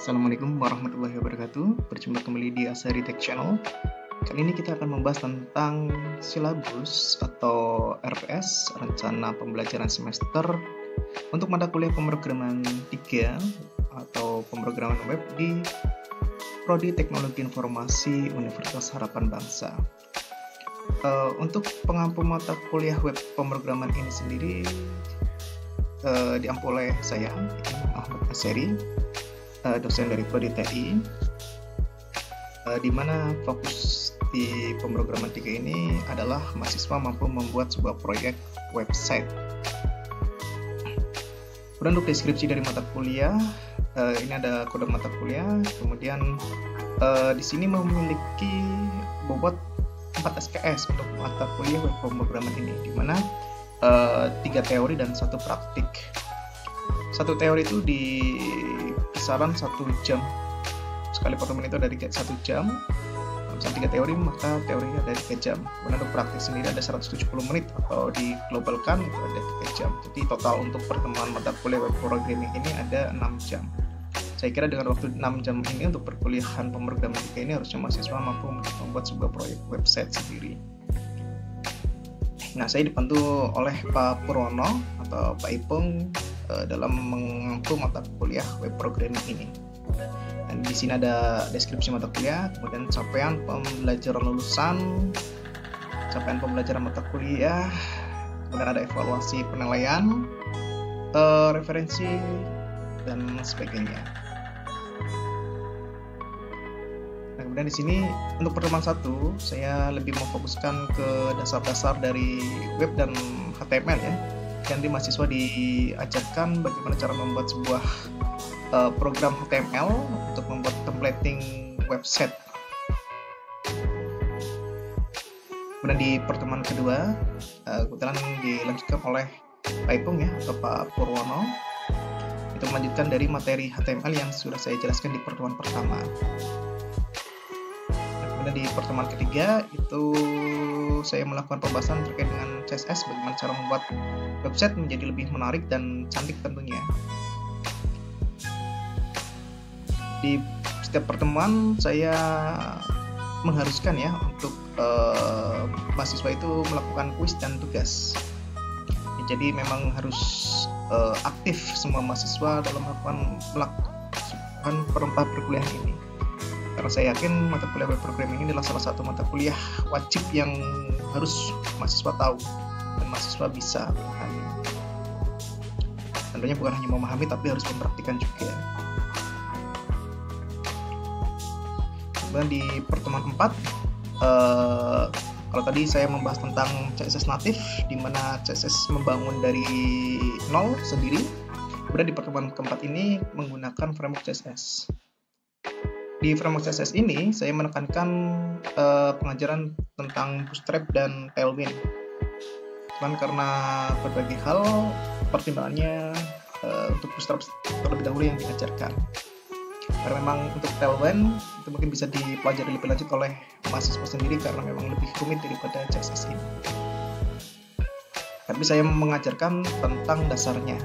Assalamualaikum warahmatullahi wabarakatuh. Berjumpa kembali di Asari Tech Channel. Kali ini kita akan membahas tentang silabus atau RPS, rencana pembelajaran semester untuk mata kuliah pemrograman 3 atau pemrograman web di Prodi Teknologi Informasi Universitas Harapan Bangsa. Untuk pengampu mata kuliah web pemrograman ini sendiri diampu oleh saya, Ahmad Asari, dosen dari Prodi TI, di mana fokus di pemrograman 3 ini adalah mahasiswa mampu membuat sebuah proyek website. Kemudian untuk deskripsi dari mata kuliah, ini ada kode mata kuliah, kemudian di sini memiliki bobot 4 SKS untuk mata kuliah web pemrograman ini, di mana 3 teori dan 1 praktik. Satu teori itu di kisaran 1 jam, sekali pertemuan itu ada 1 jam. Misalnya 3 teori, maka teorinya ada 3 jam. Kemudian untuk praktik sendiri ada 170 menit atau diglobalkan itu ada 3 jam. Jadi total untuk pertemuan mata kuliah web programming ini ada 6 jam. Saya kira dengan waktu 6 jam ini untuk perkuliahan pemrograman 3 ini harusnya mahasiswa mampu membuat sebuah proyek website sendiri. Nah, saya dibantu oleh Pak Purwono atau Pak Ipung dalam mengampu mata kuliah web programming ini. Dan di sini ada deskripsi mata kuliah, kemudian capaian pembelajaran lulusan, capaian pembelajaran mata kuliah, kemudian ada evaluasi penilaian, referensi, dan sebagainya. Nah, kemudian di sini untuk pertemuan 1 saya lebih memfokuskan ke dasar-dasar dari web dan HTML ya. Nanti mahasiswa diajarkan bagaimana cara membuat sebuah program HTML untuk membuat templating website. Kemudian di pertemuan kedua kebetulan dilanjutkan oleh Pak Ipung ya atau Pak Purwono, itu melanjutkan dari materi HTML yang sudah saya jelaskan di pertemuan pertama. Di pertemuan ketiga itu saya melakukan pembahasan terkait dengan CSS, bagaimana cara membuat website menjadi lebih menarik dan cantik tentunya. Di setiap pertemuan saya mengharuskan ya untuk mahasiswa itu melakukan kuis dan tugas. Jadi memang harus aktif semua mahasiswa dalam melakukan perkuliahan ini. Karena saya yakin mata kuliah web programming ini adalah salah satu mata kuliah wajib yang harus mahasiswa tahu dan mahasiswa bisa memahami. Tentunya bukan hanya memahami tapi harus mempraktikkan juga. Kemudian di pertemuan 4, kalau tadi saya membahas tentang CSS natif, di mana CSS membangun dari nol sendiri. Kemudian di pertemuan keempat ini menggunakan framework CSS. Di framework CSS ini saya menekankan pengajaran tentang Bootstrap dan Tailwind. Cuman karena berbagai hal pertimbangannya untuk Bootstrap terlebih dahulu yang diajarkan. Karena memang untuk Tailwind itu mungkin bisa dipelajari lebih lanjut oleh mahasiswa sendiri karena memang lebih rumit daripada CSS ini. Tapi saya mengajarkan tentang dasarnya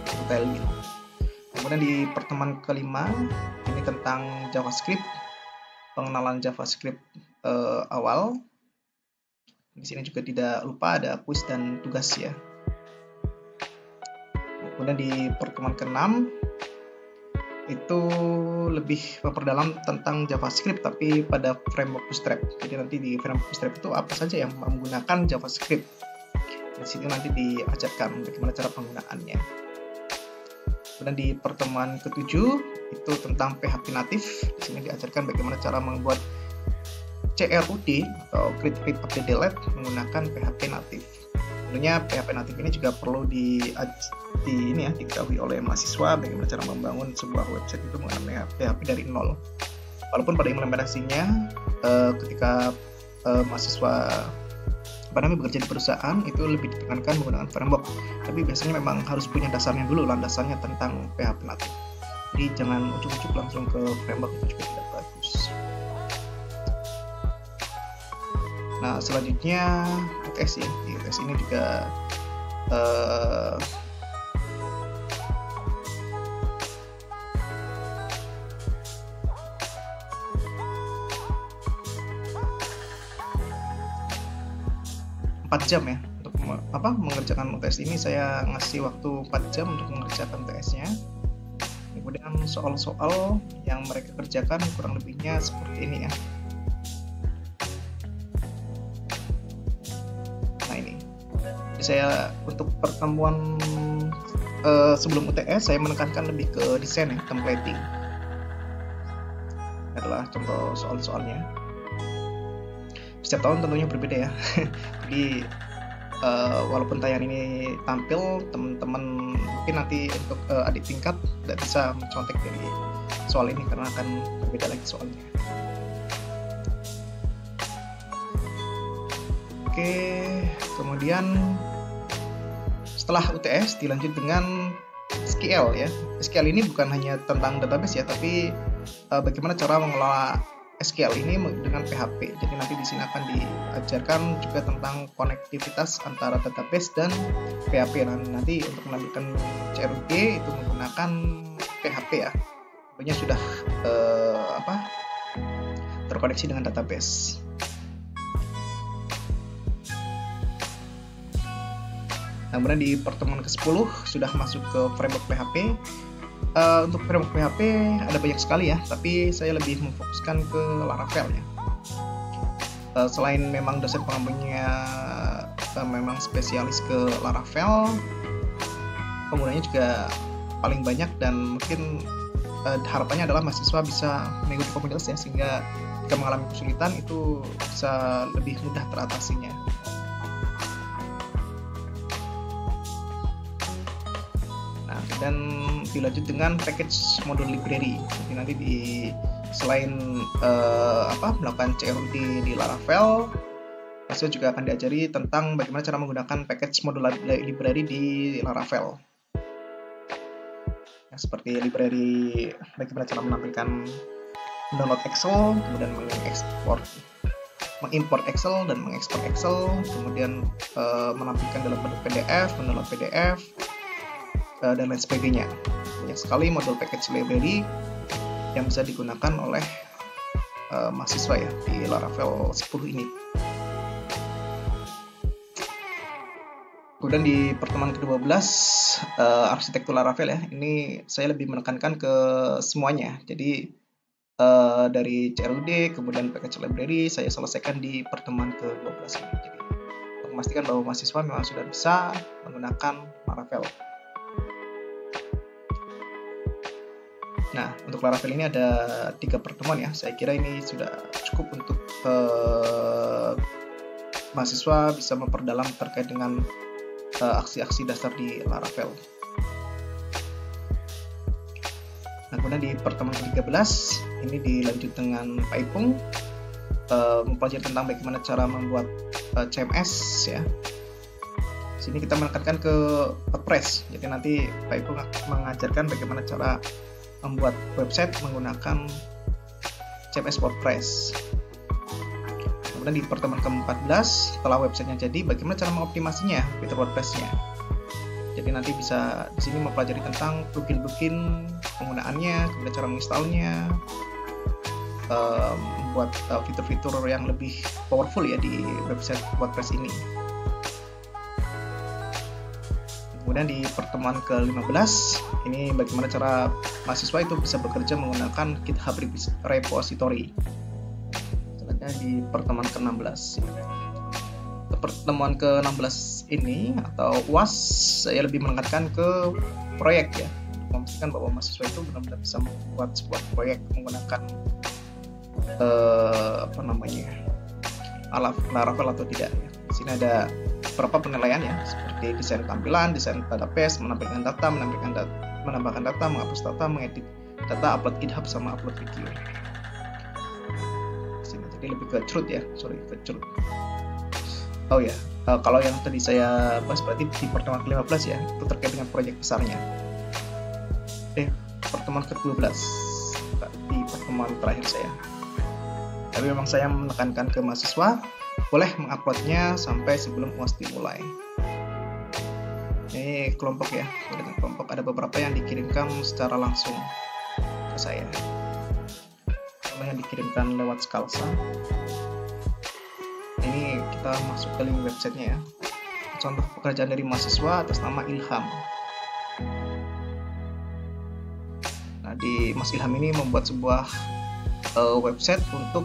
untuk Tailwind. Kemudian di pertemuan kelima ini tentang JavaScript, pengenalan JavaScript awal. Di sini juga tidak lupa ada kuis dan tugas ya. Kemudian di pertemuan ke-6 itu lebih memperdalam tentang JavaScript tapi pada framework Bootstrap. Jadi nanti di framework Bootstrap itu apa saja yang menggunakan JavaScript. Di sini nanti diajarkan bagaimana cara penggunaannya. Kemudian di pertemuan ke-7 itu tentang PHP natif. Di sini diajarkan bagaimana cara membuat CRUD atau Create Read Update Delete menggunakan PHP natif. Tentunya PHP natif ini juga perlu diketahui oleh mahasiswa bagaimana cara membangun sebuah website itu menggunakan PHP dari nol. Walaupun pada implementasinya ketika mahasiswa bekerja di perusahaan itu lebih ditekankan menggunakan framework, tapi biasanya memang harus punya dasarnya dulu, landasannya tentang PHP natif. Jadi jangan ujuk-ujuk langsung ke framework, itu juga tidak bagus. Nah selanjutnya UTS ya, di UTS ini juga 4 jam ya untuk mengerjakan UTS ini. Saya ngasih waktu 4 jam untuk mengerjakan UTS-nya. Kemudian soal-soal yang mereka kerjakan kurang lebihnya seperti ini ya. Nah ini, jadi saya untuk pertemuan sebelum UTS saya menekankan lebih ke desain ya, templating. Ini adalah contoh soal-soalnya. Setiap tahun tentunya berbeda ya. Jadi walaupun tayangan ini tampil, teman-teman mungkin nanti untuk adik tingkat tidak bisa mencontek dari soal ini karena akan berbeda lagi soalnya. Oke, kemudian setelah UTS dilanjut dengan SQL ya. SQL ini bukan hanya tentang database ya, tapi bagaimana cara mengelola SQL ini dengan PHP. Jadi nanti di sini akan diajarkan juga tentang konektivitas antara database dan PHP. Nanti untuk menampilkan CRUD itu menggunakan PHP ya. Tentunya sudah terkoneksi dengan database. Kemudian di pertemuan ke-10 sudah masuk ke framework PHP. Untuk framework PHP ada banyak sekali ya, tapi saya lebih memfokuskan ke Laravel ya. Selain memang dosen pengambinya memang spesialis ke Laravel, penggunanya juga paling banyak dan mungkin harapannya adalah mahasiswa bisa mengikuti komunitas ya, sehingga jika mengalami kesulitan itu bisa lebih mudah teratasinya. Dan dilanjut dengan package module library. Jadi nanti selain melakukan CRUD di Laravel, mahasiswa juga akan diajari tentang bagaimana cara menggunakan package module library di Laravel. Ya, seperti library bagaimana cara mendownload Excel, kemudian mengimport Excel dan mengekspor Excel, kemudian menampilkan dalam bentuk PDF, mendownload PDF, dan lain sebagainya. Banyak sekali modul package library yang bisa digunakan oleh mahasiswa ya di Laravel 10 ini. Kemudian di pertemuan ke-12 arsitektur Laravel ya, ini saya lebih menekankan ke semuanya. Jadi dari CRUD kemudian package library saya selesaikan di pertemuan ke-12 ini. Jadi untuk memastikan bahwa mahasiswa memang sudah bisa menggunakan Laravel. Nah, untuk Laravel ini ada 3 pertemuan ya. Saya kira ini sudah cukup untuk mahasiswa bisa memperdalam terkait dengan aksi-aksi dasar di Laravel. Nah, kemudian di pertemuan ke-13 ini dilanjut dengan Pak Ipung mempelajari tentang bagaimana cara membuat CMS ya. Di sini kita menekankan ke WordPress. Jadi nanti Pak Ipung mengajarkan bagaimana cara membuat website menggunakan CMS WordPress. Kemudian di pertemuan ke-14 setelah websitenya jadi, bagaimana cara mengoptimasinya fitur WordPress-nya. Jadi nanti bisa di sini mempelajari tentang plugin penggunaannya, kemudian cara menginstalnya, membuat fitur-fitur yang lebih powerful ya di website WordPress ini. Kemudian di pertemuan ke-15 ini bagaimana cara mahasiswa itu bisa bekerja menggunakan GitHub repository. Selanjutnya di pertemuan ke-16. Pertemuan ke-16 ini atau UAS saya lebih menekankan ke proyek ya, memastikan bahwa mahasiswa itu benar-benar bisa membuat sebuah proyek menggunakan Laravel atau tidak ya. Di sini ada beberapa penilaian ya, seperti desain tampilan, desain database, menambahkan data, menghapus data, mengedit data, upload GitHub sama upload video. Jadi lebih ke truth ya, ke truth. Oh ya, kalau yang tadi saya bahas berarti di pertemuan ke-15 ya, itu terkait dengan proyek besarnya. Pertemuan ke-12 di pertemuan terakhir saya. Tapi memang saya menekankan ke mahasiswa boleh menguploadnya sampai sebelum UAS dimulai. Ini kelompok ya, kelompok ada beberapa yang dikirimkan secara langsung ke saya. Yang dikirimkan lewat Scalsa. Ini kita masuk ke link websitenya ya. Contoh pekerjaan dari mahasiswa atas nama Ilham. Nah, di Mas Ilham ini membuat sebuah website untuk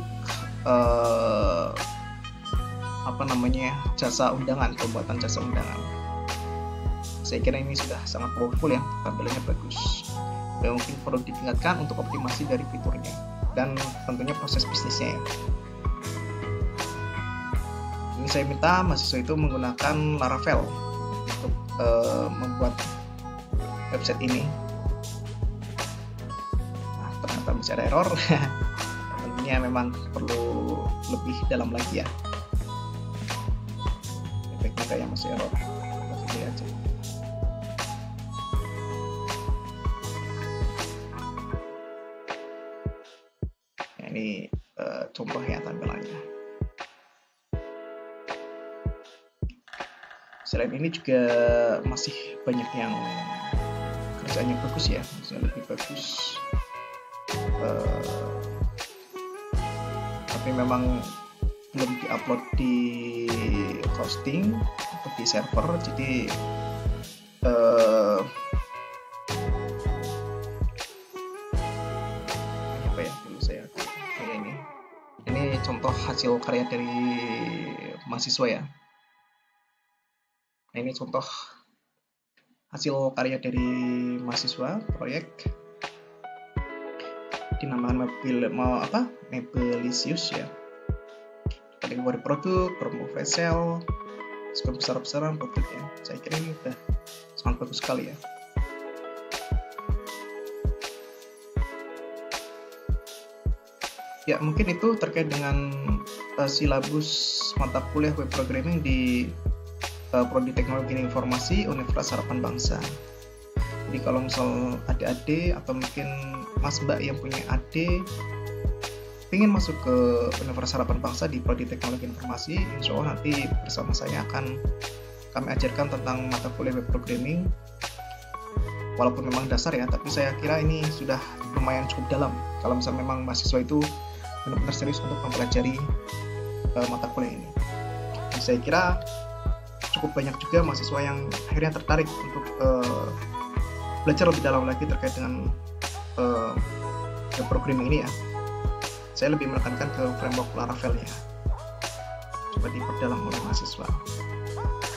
jasa undangan, pembuatan jasa undangan. Saya kira ini sudah sangat powerful ya, tampilannya bagus. Dan mungkin perlu ditingkatkan untuk optimasi dari fiturnya dan tentunya proses bisnisnya ya. Ini saya minta mahasiswa itu menggunakan Laravel untuk membuat website ini. Nah, ternyata masih ada error. Tentunya memang perlu lebih dalam lagi ya. Efeknya kayak masih error. Kita lihat aja. Nah, ini contohnya tampilannya. Selain ini juga masih banyak yang kerjanya bagus ya, bisa lebih bagus. Tapi memang belum diupload di hosting atau di server, jadi apa ya, dulu saya kayak ini contoh hasil karya dari mahasiswa ya. Nah, ini contoh hasil karya dari mahasiswa proyek dinamakan Mebelisius ya. Kategori produk, promo flash sale, skor besar-besaran produk ya. Saya kira ini udah sangat bagus sekali ya. Ya, mungkin itu terkait dengan silabus mata kuliah web programming di Prodi Teknologi dan Informasi Universitas Harapan Bangsa. Jadi kalau misal adik-adik atau mungkin mas mbak yang punya adik ingin masuk ke Universitas Harapan Bangsa di Prodi Teknologi dan Informasi, insya Allah nanti bersama saya akan kami ajarkan tentang mata kuliah web programming. Walaupun memang dasar ya, tapi saya kira ini sudah lumayan cukup dalam kalau misal memang mahasiswa itu benar-benar serius untuk mempelajari mata kuliah ini. Dan saya kira cukup banyak juga mahasiswa yang akhirnya tertarik untuk belajar lebih dalam lagi terkait dengan web programming ini ya. Saya lebih menekankan ke framework Laravel ya, coba diperdalam oleh mahasiswa.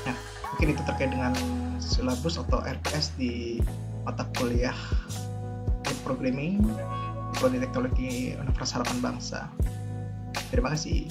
Nah, mungkin itu terkait dengan silabus atau RPS di mata kuliah web programming Prodi Teknologi Universitas Harapan Bangsa. Terima kasih.